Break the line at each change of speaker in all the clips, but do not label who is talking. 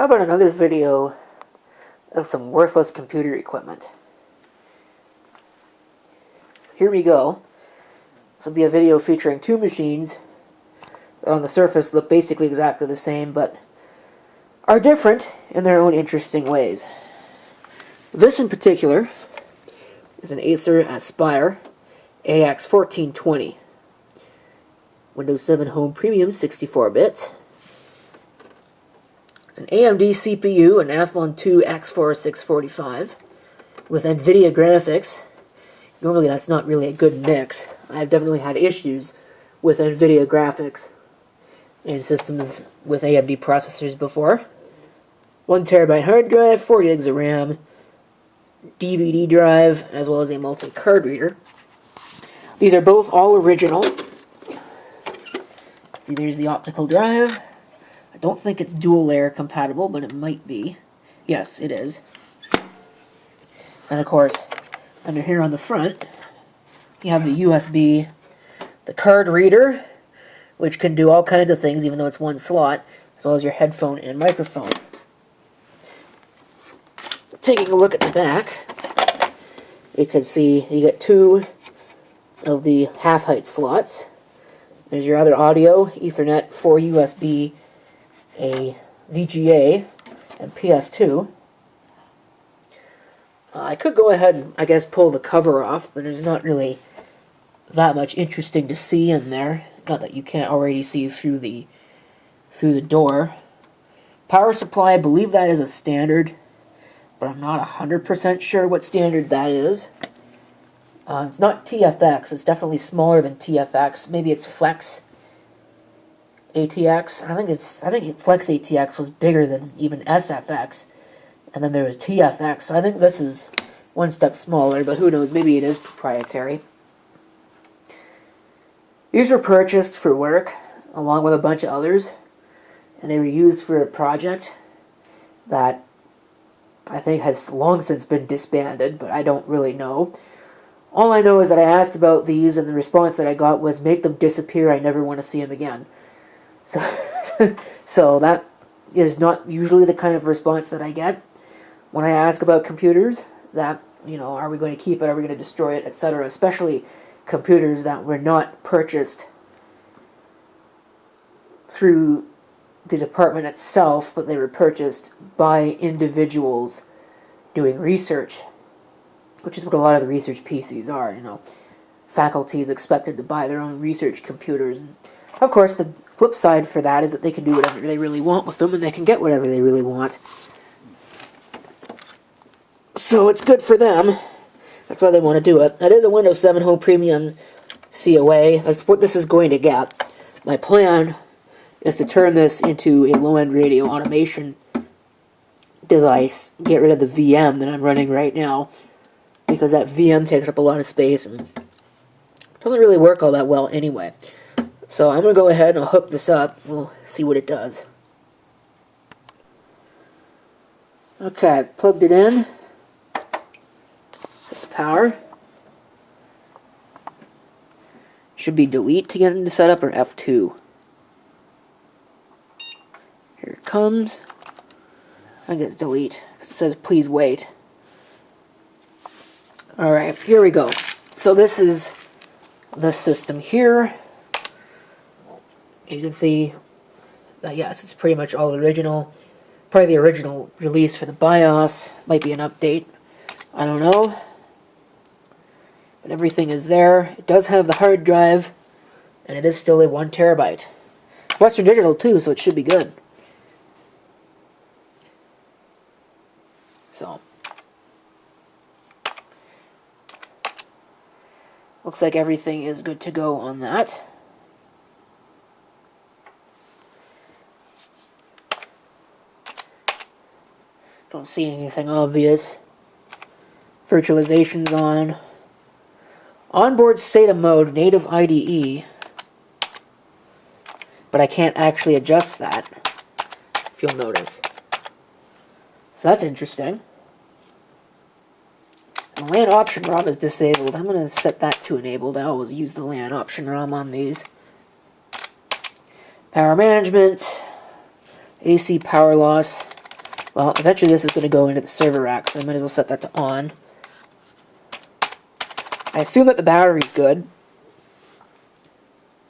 How about another video of some worthless computer equipment? So here we go. This will be a video featuring two machines that on the surface look basically exactly the same, but are different in their own interesting ways. This in particular is an Acer Aspire X1420. Windows 7 Home Premium 64-bit. It's an AMD CPU, an Athlon 2 X4645 with NVIDIA graphics. Normally that's not really a good mix. I've definitely had issues with NVIDIA graphics in systems with AMD processors before. 1TB hard drive, 4 gigs of RAM, DVD drive, as well as a multi-card reader. These are both all original. See, there's the optical drive. I don't think it's dual layer compatible, but it might be. Yes, it is. And of course, under here on the front, you have the USB, the card reader, which can do all kinds of things, even though it's one slot, as well as your headphone and microphone. Taking a look at the back, you can see you get two of the half-height slots. There's your other audio, Ethernet, 4 USB, a VGA, and PS2. I could go ahead and, I guess, pull the cover off, but there's not really that much interesting to see in there. Not that you can't already see through the door. Power supply, I believe that is a standard, but I'm not 100% sure what standard that is. It's not TFX. It's definitely smaller than TFX. Maybe it's Flex ATX. I think Flex ATX was bigger than even SFX, and then there was TFX. So I think this is one step smaller, but who knows? Maybe it is proprietary. These were purchased for work, along with a bunch of others, and they were used for a project that I think has long since been disbanded, but I don't really know. All I know is that I asked about these, and the response that I got was, make them disappear, I never want to see them again. So that is not usually the kind of response that I get when I ask about computers, that, you know, are we going to keep it, are we going to destroy it, etc., especially computers that were not purchased through the department itself, but they were purchased by individuals doing research, which is what a lot of the research PCs are. You know, faculty is expected to buy their own research computers. And of course, the flip side for that is that they can do whatever they really want with them, and they can get whatever they really want. So it's good for them. That's why they want to do it. That is a Windows 7 Home Premium COA. That's what this is going to get. My plan is to turn this into a low-end radio automation device, get rid of the VM that I'm running right now, because that VM takes up a lot of space and doesn't really work all that well anyway. So I'm going to go ahead and I'll hook this up. We'll see what it does. Okay, I've plugged it in. Set the power. Should be delete to get into setup, or F2. Here it comes. I think it's delete, because it says please wait. Alright, here we go. So this is the system here. You can see that, yes, it's pretty much all original. Probably the original release for the BIOS. Might be an update. I don't know. But everything is there. It does have the hard drive, and it is still a 1TB. Western Digital too, so it should be good. So, looks like everything is good to go on that. Don't see anything obvious. Virtualization's on. Onboard SATA mode, native IDE. But I can't actually adjust that, if you'll notice. So that's interesting. And the LAN option ROM is disabled. I'm going to set that to enabled. I always use the LAN option ROM on these. Power management, AC power loss. Well, eventually this is going to go into the server rack, so I might as well set that to on. I assume that the battery's good.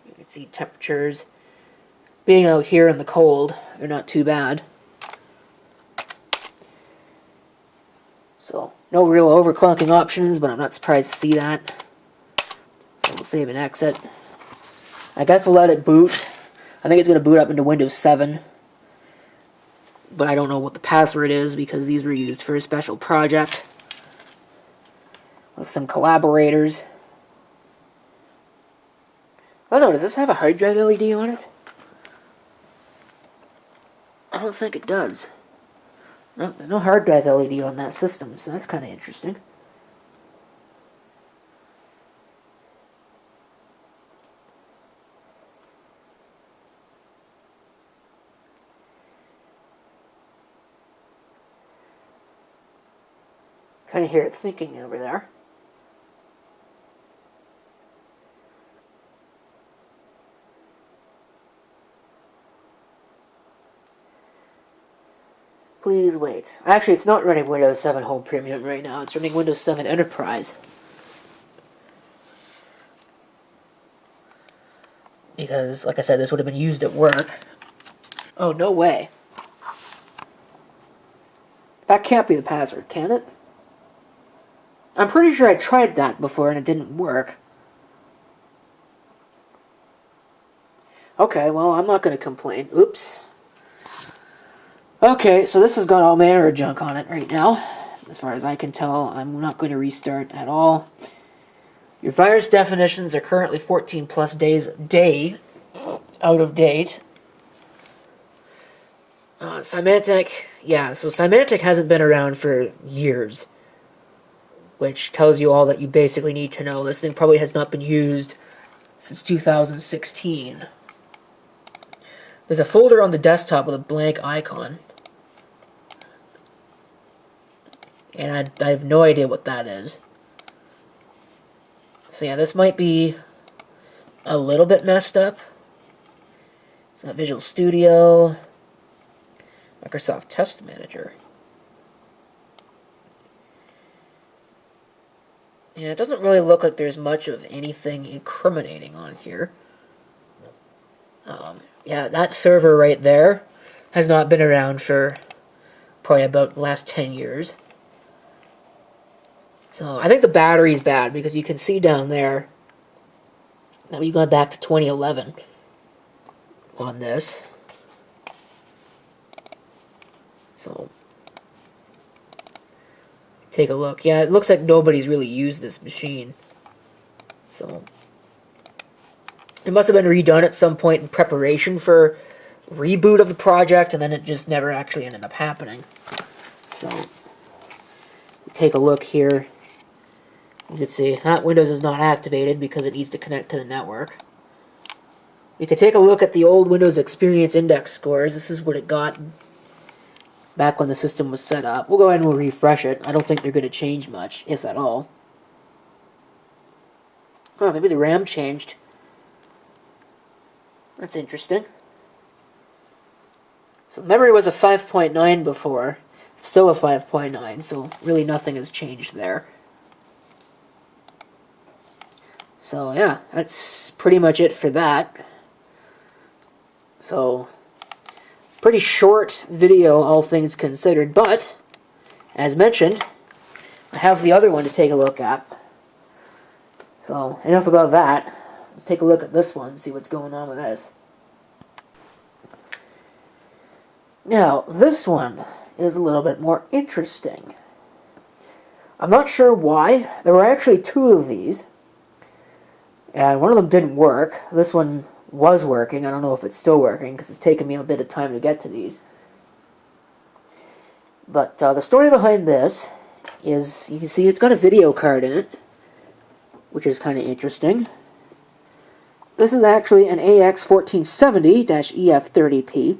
You can see temperatures. Being out here in the cold, they're not too bad. So, no real overclocking options, but I'm not surprised to see that. So we'll save and exit. I guess we'll let it boot. I think it's going to boot up into Windows 7. But I don't know what the password is because these were used for a special project with some collaborators. Oh no, does this have a hard drive LED on it? I don't think it does. No, there's no hard drive LED on that system, so that's kind of interesting. Kind of hear it thinking over there. Please wait. Actually, it's not running Windows 7 Home Premium right now. It's running Windows 7 Enterprise. Because, like I said, this would have been used at work. Oh, no way. That can't be the password, can it? I'm pretty sure I tried that before and it didn't work. Okay, well, I'm not going to complain. Oops. Okay, so this has got all manner of junk on it right now. As far as I can tell, I'm not going to restart at all. Your virus definitions are currently 14 plus days out of date. Symantec, yeah, so Symantec hasn't been around for years, which tells you all that you basically need to know. This thing probably has not been used since 2016. There's a folder on the desktop with a blank icon. And I have no idea what that is. So yeah, this might be a little bit messed up. It's not Visual Studio. Microsoft Test Manager. Yeah, it doesn't really look like there's much of anything incriminating on here. Yeah, that server right there has not been around for probably about the last 10 years. So I think the battery's bad because you can see down there that we've gone back to 2011 on this. So take a look. Yeah, it looks like nobody's really used this machine. So it must have been redone at some point in preparation for reboot of the project, and then it just never actually ended up happening. So take a look here. You can see that Windows is not activated because it needs to connect to the network. You can take a look at the old Windows Experience Index scores. This is what it got back when the system was set up. We'll go ahead and we'll refresh it. I don't think they're going to change much, if at all. Oh, maybe the RAM changed. That's interesting. So memory was a 5.9 before. It's still a 5.9, so really nothing has changed there. So yeah, that's pretty much it for that. So pretty short video, all things considered, but as mentioned, I have the other one to take a look at. So enough about that. Let's take a look at this one and see what's going on with this. Now, this one is a little bit more interesting. I'm not sure why. There were actually two of these, and one of them didn't work. This one was working. I don't know if it's still working because it's taken me a bit of time to get to these. But the story behind this is, you can see it's got a video card in it, which is kind of interesting. This is actually an AX1470-EF30P.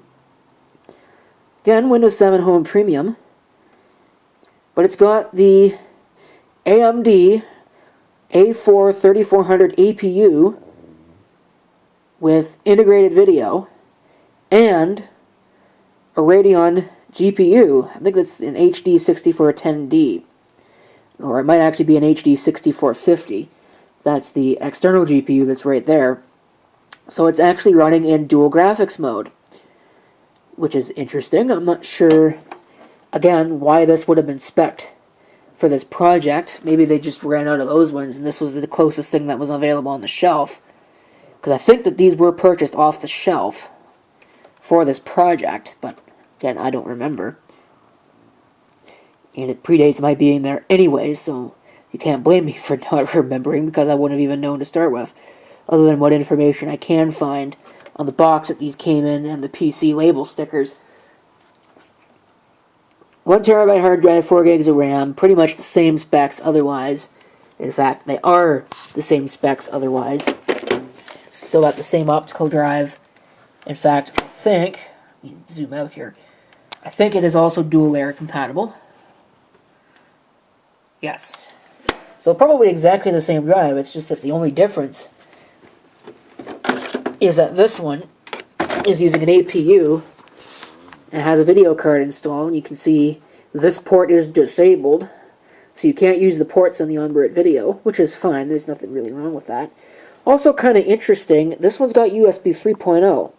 Again, Windows 7 Home Premium. But it's got the AMD A4-3400 APU with integrated video and a Radeon GPU. I think that's an HD6410D. Or it might actually be an HD6450. That's the external GPU that's right there. So it's actually running in dual graphics mode, which is interesting. I'm not sure, again, why this would have been spec'd for this project. Maybe they just ran out of those ones and this was the closest thing that was available on the shelf. Because I think that these were purchased off the shelf for this project, but again, I don't remember. And it predates my being there anyway, so you can't blame me for not remembering, because I wouldn't have even known to start with, other than what information I can find on the box that these came in and the PC label stickers. 1TB hard drive, 4 gigs of RAM, pretty much the same specs otherwise. In fact, they are the same specs otherwise. Still got the same optical drive. In fact, I think, let me zoom out here, I think it is also dual layer compatible. Yes. So probably exactly the same drive, it's just that the only difference is that this one is using an APU and has a video card installed, and you can see this port is disabled, so you can't use the ports on the onboard video, which is fine, there's nothing really wrong with that. Also kind of interesting, this one's got USB 3.0,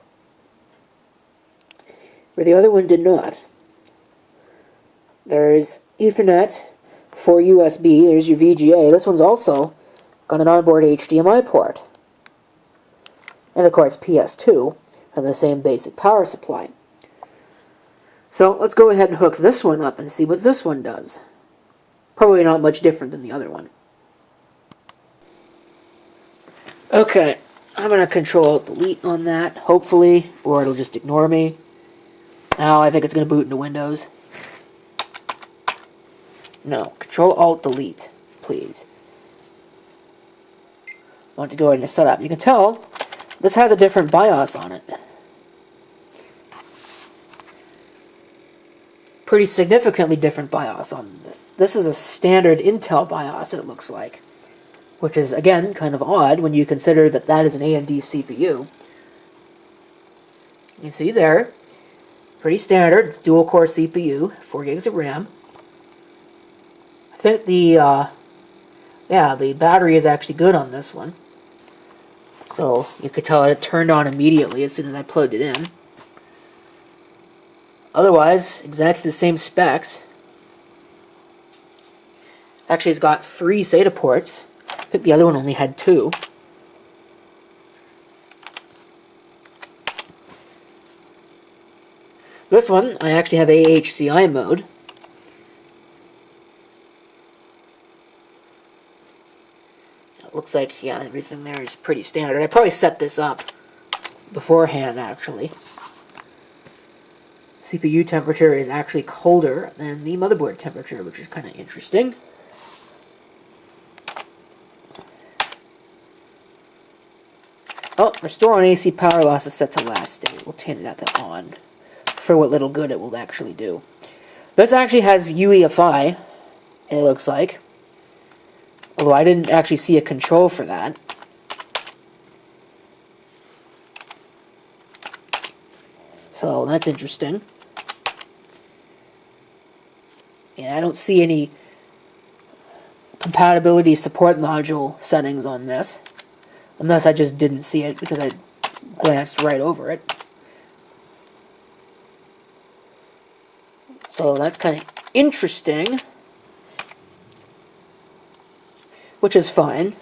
where the other one did not. There's Ethernet for USB, there's your VGA, this one's also got an onboard HDMI port. And of course PS2, and the same basic power supply. So let's go ahead and hook this one up and see what this one does. Probably not much different than the other one. Okay, I'm going to Control-Alt-Delete on that, hopefully, or it'll just ignore me. Now I think it's going to boot into Windows. No, Control-Alt-Delete, please. I want to go ahead and set up. You can tell this has a different BIOS on it. Pretty significantly different BIOS on this. This is a standard Intel BIOS, it looks like. Which is, again, kind of odd when you consider that that is an AMD CPU. You see there, pretty standard, it's dual-core CPU, 4 gigs of RAM. I think the battery is actually good on this one. So you could tell it turned on immediately as soon as I plugged it in. Otherwise, exactly the same specs. Actually, it's got 3 SATA ports. I think the other one only had 2. This one, I actually have AHCI mode. It looks like, yeah, everything there is pretty standard. I probably set this up beforehand, actually. CPU temperature is actually colder than the motherboard temperature, which is kind of interesting. Oh, restore on AC power loss is set to last state. We'll change that on for what little good it will actually do. This actually has UEFI, it looks like. Although I didn't actually see a control for that. So that's interesting. Yeah, I don't see any compatibility support module settings on this. Unless I just didn't see it because I glanced right over it. So that's kind of interesting. Which is fine.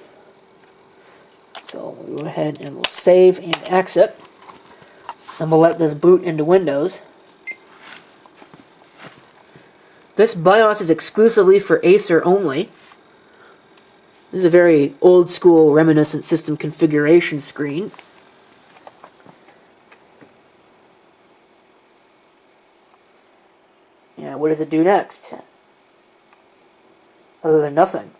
So we'll go ahead and we'll save and exit. And we'll let this boot into Windows. This BIOS is exclusively for Acer only. This is a very old school reminiscent system configuration screen. Yeah, what does it do next? Other than nothing.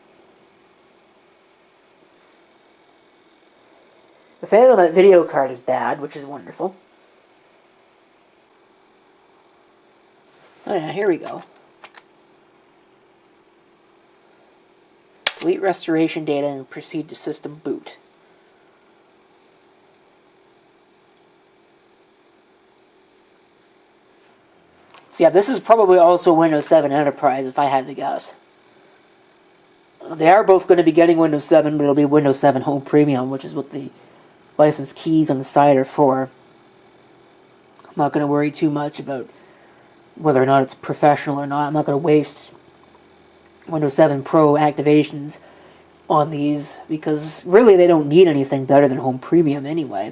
The fan on that video card is bad, which is wonderful. Oh yeah, here we go. Delete restoration data and proceed to system boot. So yeah, this is probably also Windows 7 Enterprise, if I had to guess. They are both going to be getting Windows 7, but it'll be Windows 7 Home Premium, which is what the license keys on the side are for. I'm not going to worry too much about whether or not it's professional or not. I'm not going to waste Windows 7 Pro activations on these, because really they don't need anything better than Home Premium anyway.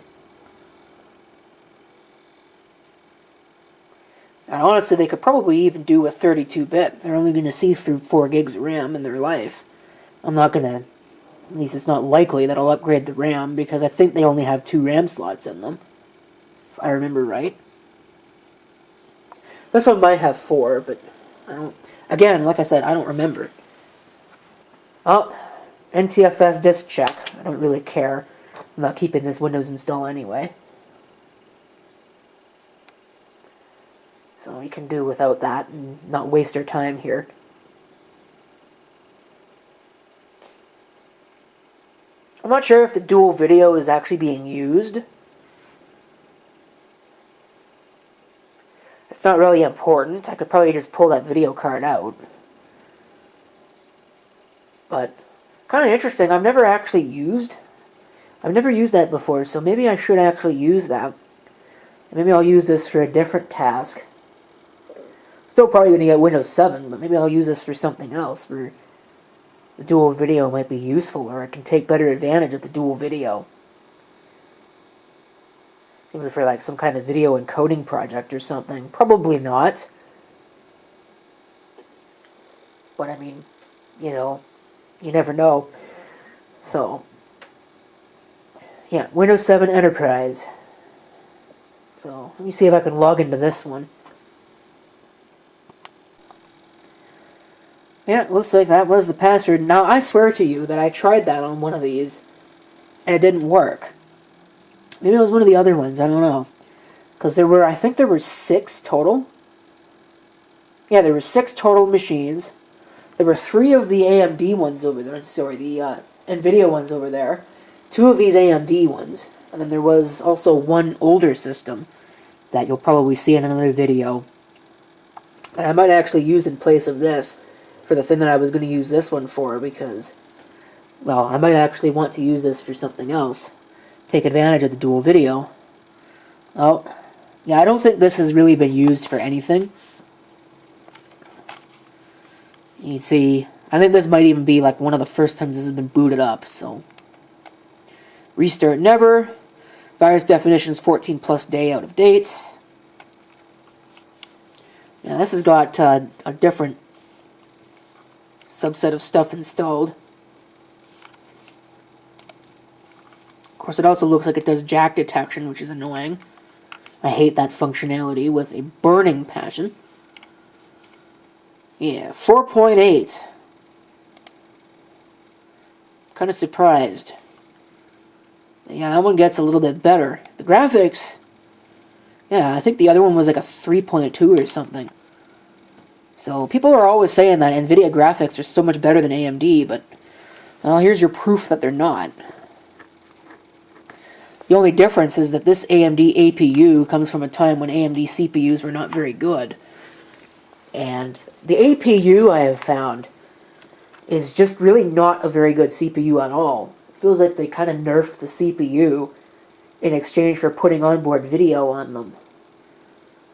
And honestly, they could probably even do a 32-bit. They're only going to see through 4 gigs of RAM in their life. I'm not going to, at least it's not likely that I'll upgrade the RAM, because I think they only have 2 RAM slots in them, if I remember right. This one might have 4, but I don't, again, like I said, I don't remember. Oh, NTFS disk check. I don't really care. I'm not keeping this Windows install anyway. So we can do without that and not waste our time here. I'm not sure if the dual video is actually being used. It's not really important. I could probably just pull that video card out. But kind of interesting. I've never used that before, so maybe I should actually use that. Maybe I'll use this for a different task. Still probably going to get Windows 7, but maybe I'll use this for something else, where the dual video might be useful, or I can take better advantage of the dual video. Maybe for like some kind of video encoding project or something. Probably not. But I mean, you know, you never know. So, yeah, Windows 7 Enterprise. So, let me see if I can log into this one. Yeah, it looks like that was the password. Now, I swear to you that I tried that on one of these, and it didn't work. Maybe it was one of the other ones, I don't know. Because I think there were 6 total. Yeah, there were 6 total machines. There were 3 of the AMD ones over there, sorry, the NVIDIA ones over there. 2 of these AMD ones. And then there was also one older system that you'll probably see in another video. And I might actually use in place of this for the thing that I was going to use this one for, because, well, I might actually want to use this for something else. Take advantage of the dual video. Oh, yeah, I don't think this has really been used for anything. You see, I think this might even be like one of the first times this has been booted up, so. Restart never. Virus definitions 14 plus day out of date. Yeah, this has got a different subset of stuff installed. Of course, it also looks like it does jack detection, which is annoying. I hate that functionality with a burning passion. Yeah, 4.8. Kind of surprised. Yeah, that one gets a little bit better. The graphics, yeah, I think the other one was like a 3.2 or something. So people are always saying that NVIDIA graphics are so much better than AMD, but, well, here's your proof that they're not. The only difference is that this AMD APU comes from a time when AMD CPUs were not very good. And the APU, I have found, is just really not a very good CPU at all. It feels like they kind of nerfed the CPU in exchange for putting onboard video on them,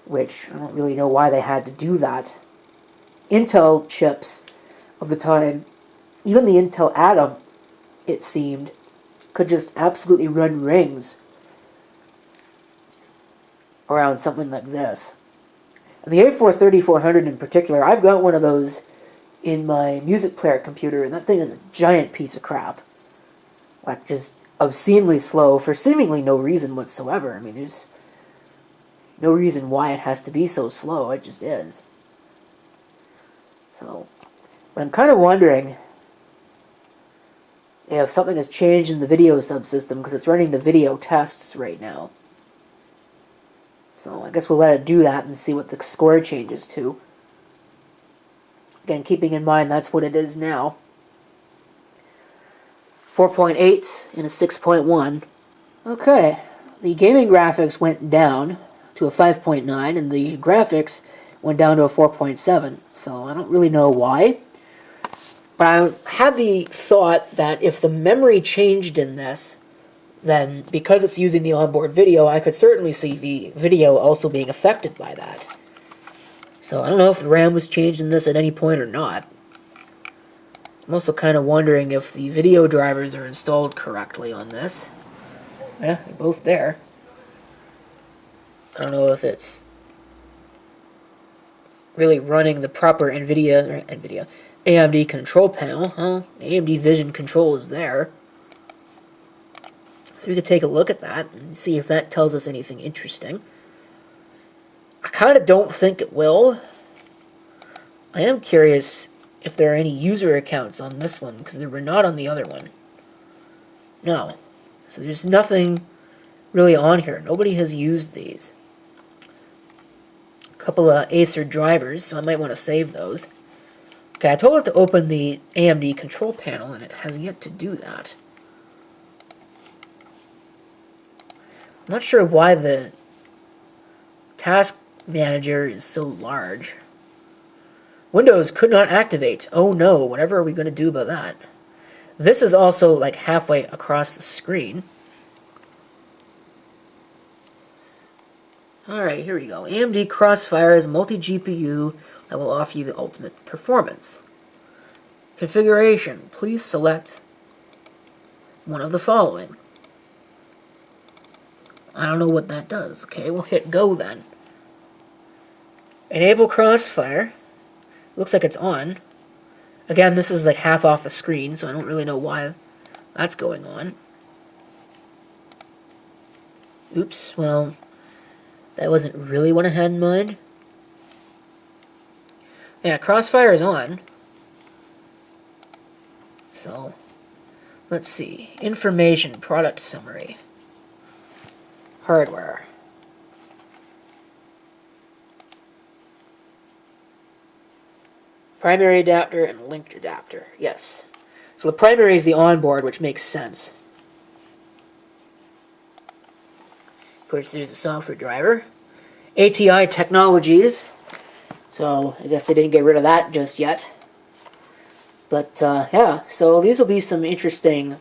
which I don't really know why they had to do that. Intel chips of the time, even the Intel Atom, it seemed, could just absolutely run rings around something like this. And the A43400 in particular, I've got one of those in my music player computer, and that thing is a giant piece of crap. Like, just obscenely slow for seemingly no reason whatsoever. I mean, there's no reason why it has to be so slow, it just is. So, but I'm kind of wondering if something has changed in the video subsystem, because it's running the video tests right now. So I guess we'll let it do that and see what the score changes to. Again, keeping in mind that's what it is now. 4.8 and a 6.1. Okay, the gaming graphics went down to a 5.9, and the graphics went down to a 4.7. So I don't really know why. But I had the thought that if the memory changed in this, then because it's using the onboard video, I could certainly see the video also being affected by that. So I don't know if the RAM was changed in this at any point or not. I'm also kind of wondering if the video drivers are installed correctly on this. Yeah, they're both there. I don't know if it's really running the proper AMD control panel. Well, AMD Vision control is there. So we could take a look at that and see if that tells us anything interesting. I kind of don't think it will. I am curious if there are any user accounts on this one, because there were not on the other one. No. So there's nothing really on here. Nobody has used these. A couple of Acer drivers, so I might want to save those. Okay, I told it to open the AMD control panel, and it has yet to do that. I'm not sure why the task manager is so large. Windows could not activate. Oh no, whatever are we going to do about that? This is also like halfway across the screen. Alright, here we go. AMD Crossfire is a multi-GPU that will offer you the ultimate performance. Configuration. Please select one of the following. I don't know what that does. Okay, we'll hit go then. Enable Crossfire. Looks like it's on. Again, this is like half off the screen, so I don't really know why that's going on. Oops, well, that wasn't really what I had in mind. Yeah, Crossfire is on. So, let's see. Information, product summary. Hardware. Primary adapter and linked adapter. Yes. So the primary is the onboard, which makes sense. Of course, there's the software driver. ATI Technologies. So I guess they didn't get rid of that just yet. But yeah, so these will be some interesting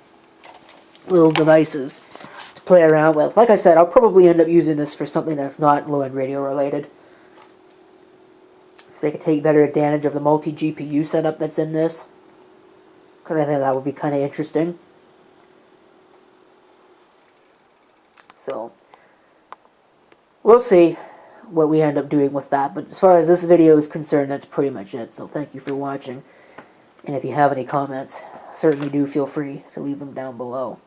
little devices to play around with. Like I said, I'll probably end up using this for something that's not low-end radio related. So they can take better advantage of the multi-GPU setup that's in this. Because I think that would be kind of interesting. So, we'll see what we end up doing with that. But as far as this video is concerned, that's pretty much it. So thank you for watching. And if you have any comments, certainly do feel free to leave them down below.